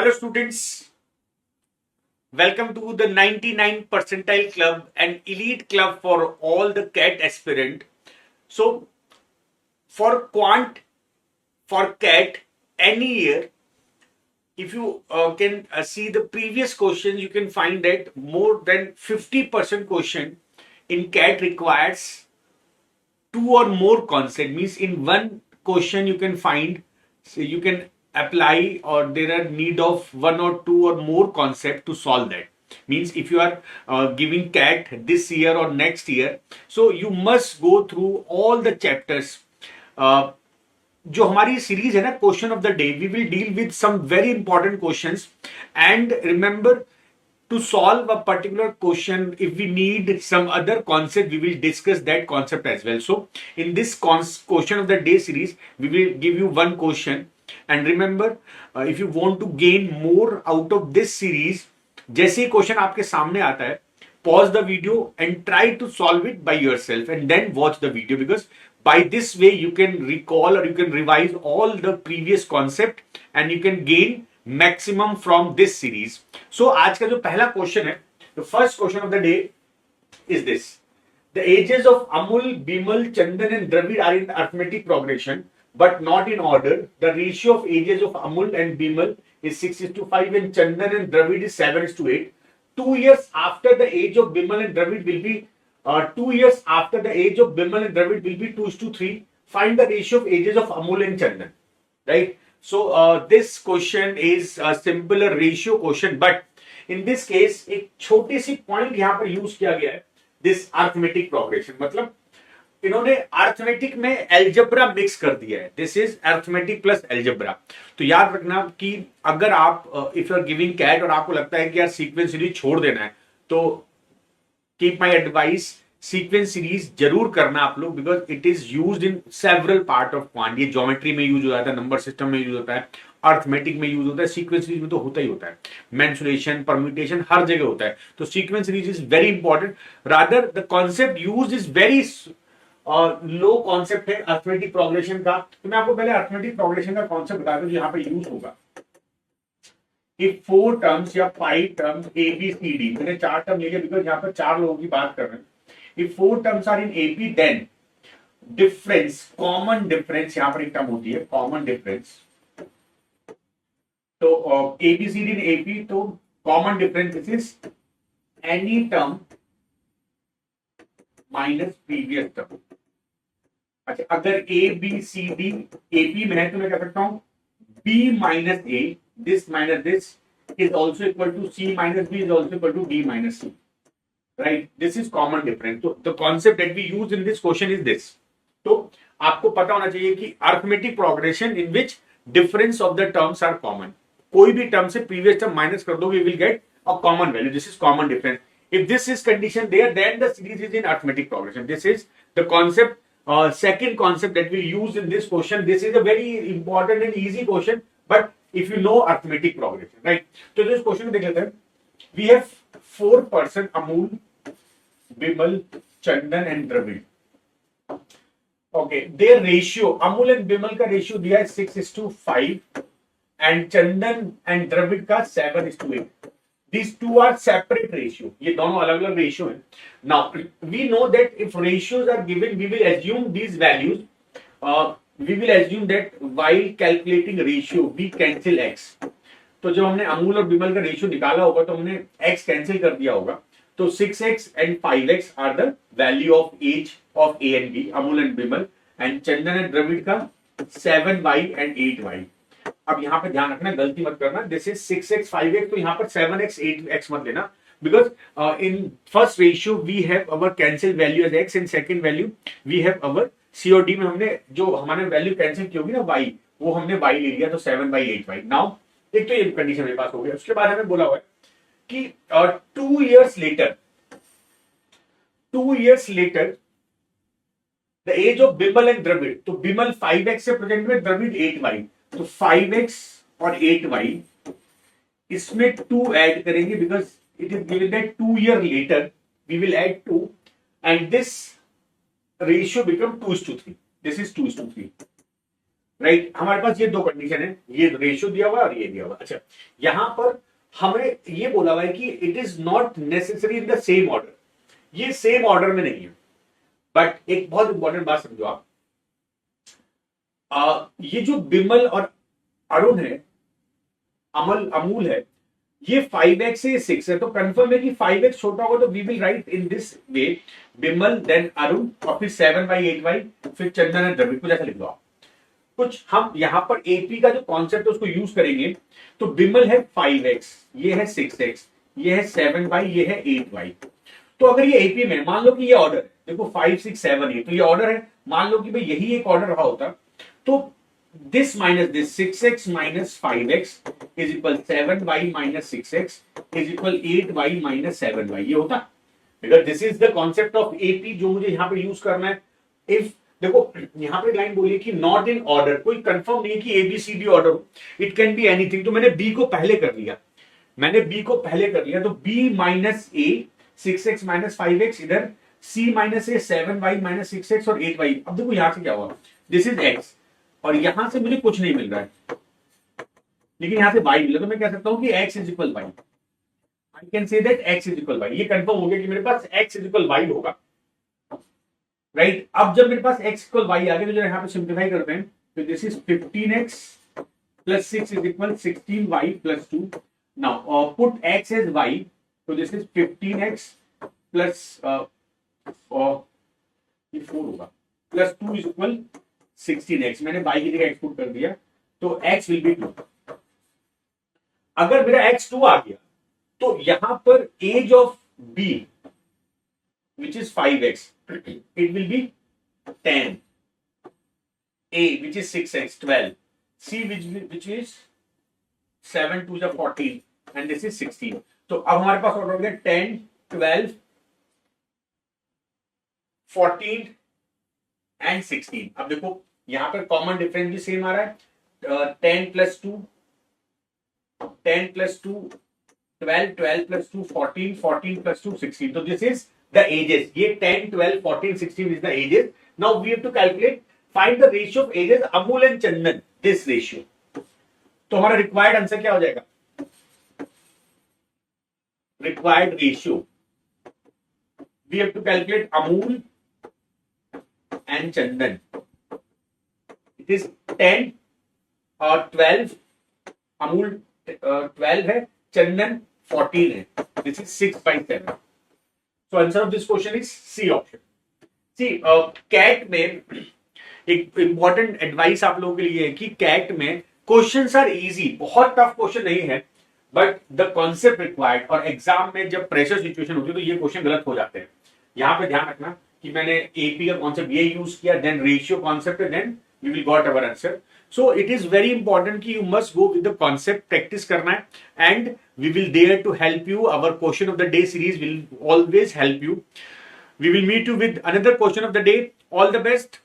Hello students, welcome to the 99 percentile club and elite club for all the CAT aspirant. So for quant, for CAT, any year, if you can see the previous questions, you can find that more than 50% question in CAT requires two or more concept. Means in one question you can find, so you can apply, or there are need of one or two or more concept to solve that. Means if you are giving CAT this year or next year, so you must go through all the chapters. जो हमारी सीरीज है ना question of the day, we will deal with some very important questions and remember to solve a particular question, if we need some other concept, we will discuss that concept as well. So in this question of the day series, we will give you one question, and remember, if you want to gain more out of this series, जैसे ही question आपके सामने आता है, pause the video and try to solve it by yourself and then watch the video, because by this way you can recall or you can revise all the previous concept and you can gain maximum from this series. So आज का जो पहला question है, the first question of the day is this: the ages of Amul, Bimal, Chandan and Dravid are in arithmetic progression but not in order. The ratio of ages of Amul and Bimal is 6:5 and Chandan and Dravid is 7:8. 2 years after the age of Bimal and Dravid will be 2 years after the age of Bimal and Dravid will be 2:3. Find the ratio of ages of Amul and Chandan. Right? So this question is a simpler ratio question, but in this case एक छोटी C point यहाँ पर use किया गया है, this arithmetic progression. मतलब इन्होंने arithmetic में एल्जेब्रा मिक्स कर दिया है. This is arithmetic plus algebra. तो याद रखना कि अगर आप if you are giving CAT और आपको लगता है कि यार सीक्वेंस सीरीज छोड़ देना है, तो keep my advice, sequence series जरूर करना आप लोग, because it is used in several part of quant. ये ज्योमेट्री में यूज होता है, नंबर सिस्टम में यूज होता है, अर्थमेटिक में यूज होता है, सीक्वेंस सीरीज में तो होता ही होता है. मेंसुरेशन, परम्यूटेशन हर जगह होता है. तो sequence series is very important. Rather the concept use is very low concept है अर्थमेटिक प्रोग्रेशन का. तो मैं आपको पहले अर्थमेटिक प्रोग्रेशन का कॉन्सेप्ट बता दूं, यहाँ पे यूज होगा. If 4 terms या 5 terms A B C D, मैंने 4 टर्म ले लिया बिकॉज यहाँ पर 4 लोगों की बात कर रहे हैं. If 4 terms are in AP, then difference, common difference, यहाँ पर एक टर्म होती है common difference. तो ABCD in AP, तो common difference this is any term minus previous term. अच्छा, अगर ABCD AP में है तो मैं कह सकता हूँ B minus A, this minus this is also equal to C minus B is also equal to D minus C. Right, this is common difference. So the concept that we use in this question is this. तो आपको पता होना चाहिए कि arithmetic progression in which difference of the terms are common. कोई भी term से previous term minus कर दोगे, you will get a common value. This is common difference. If this is condition there, then the series is in arithmetic progression. This is the concept, second concept that we use in this question. This is a very important and easy question, but if you know arithmetic progression, right? तो this question में देख लेते हैं. We have 4 person: Amul, Bimal, Chandan and Dravid. Okay, their ratio, Amul and Bimal का ratio दिया है 6:5 and Chandan and Dravid का 7:8. These two are separate ratio. ये दोनों अलग अलग ratio हैं. Now we know that if ratios are given, we will assume these values. We will assume that while calculating ratio, we cancel x. तो जब हमने अमूल और बिमल का रेशियो निकाला होगा तो हमने x कैंसिल कर दिया होगा. तो 6x and 5x are the value of age of A and B, Amul and Bimal, and Chandan and Dravid का 7y and 8y. अब यहाँ पे ध्यान रखना, गलती मत करना. दिस इज 6x 5x, तो यहाँ पर 7x 8x मत लेना, because in first ratio we have our cancel value age x, in second value we have our COD में हमने जो हमारे वैल्यू कैंसिल की होगी ना y, वो हमने y ले लिया, तो 7y 8y. नाउ एक तो ये कंडीशन मेरे पास हो गया. उसके बाद हमें बोला हुआ है कि 2 years later the age of Bimal and Dravid. तो बिमल 5x से प्रेजेंट में, द्रविड़ 8y. तो 5x और 8y, इसमें 2 ऐड करेंगे because it is given that 2 year later we will add 2 and this ratio become 2:3. This is 2:3. Right, हमारे पास ये दो कंडीशन है, ये रेशियो दिया हुआ है और ये दिया हुआ है। अच्छा, यहां पर हमें ये बोला हुआ है कि it is not necessary in the same order, ये सेम ऑर्डर में नहीं है। बट एक बहुत इंपॉर्टेंट बात समझो आप, ये जो बिमल और अरुण है, अमूल है, ये 5x से 6 है, तो कंफर्म है कि 5x छोटा होगा, तो we will write in this way, Bimal then Arun और फिर 7y 8y, फिर चंदन है द्रविड, कुछ ऐसा लिख दो आप। कुछ हम यहां पर एपी का जो कॉन्सेप्ट है उसको यूज करेंगे। तो बिमल है 5x, ये है 6x, ये है 7y, ये है 8y। तो अगर ये एपी में मान लो कि ये ऑर्डर है, देखो 5 6 7 8, तो ये ऑर्डर है, मान लो कि भाई यही एक ऑर्डर रहा होता, तो this minus this 6x minus 5x is equal 7y minus 6x is equal 8y minus 7y, ये होता। because this is the concept of AP जो मुझे यहाँ पे यूज करना है। if देखो यहाँ पे लाइन बोली कि नॉट इन ऑर्डर, कोई कंफर्म नहीं है कि ABCD ऑर्डर हो, इट कैन बी एनीथिंग। तो मैंने B को पहले कर लिया, तो B minus A 6x minus 5x, इधर C minus A 7y minus 6x और 8y। अब देखो यहां से क्या हुआ, दिस इज x और यहां से मुझे कुछ नहीं मिल रहा है, लेकिन यहां से y मिला, तो मैं कह सकता हूं कि x is equal y। I can say that x is equal y, ये कंफर्म हो गया कि मेरे पास x इज इक्वल y होगा। राइट, अब जब मेरे पास x इक्वल y आ गया, तो जो यहां पे सिंप्लीफाई करते हैं, तो this is 15x plus 6 is equal 16y plus 2। Now put x as y, तो दिस इज 15x प्लस ये 4 होगा, प्लस 2 इज इक्वल 16x। मैंने y की जगह x पुट कर दिया, तो x विल बी 2। अगर मेरा x 2 आ गया, तो यहां पर age of b which is 5x, it will be 10, a which is 6x 12, c which is 7 2 is 14 and this is 16। तो अब हमारे पास ऑर्डर हो गया 10 12 14 एंड 16। अब देखो यहां पर कॉमन डिफरेंस भी सेम आ रहा है, 10 प्लस 2 10 प्लस 2 12 12 प्लस 2 14 14 प्लस 2 16। तो दिस इज द एजेस, ये 10 12 14 16 is the ages. Now we have to calculate, find the ratio of ages Amul and Chandan, this ratio. तो हमारा रिक्वायर्ड आंसर क्या हो जाएगा, required ratio we have to calculate Amul and Chandan, it is 10 और 12, अमूल 12 है, चंदन 14 है, this is 6/7। so answer of this question is C option। see CAT में एक इंपॉर्टेंट एडवाइस आप लोगों के लिए है कि कैट में क्वेश्चंस आर इजी, बहुत टफ क्वेश्चन नहीं है, बट द कॉन्सेप्ट रिक्वायर्ड, और एग्जाम में जब प्रेशर सिचुएशन होती है तो ये क्वेश्चन गलत हो जाते हैं। यहां पे ध्यान रखना कि मैंने एपी का कॉन्सेप्ट ये यूज किया, then ratio concept, then we will got our answer. So it is very important कि you must go with the concept, practice करना है, and we will there to help you. Our question of the day series will always help you. We will meet you with another question of the day. All the best.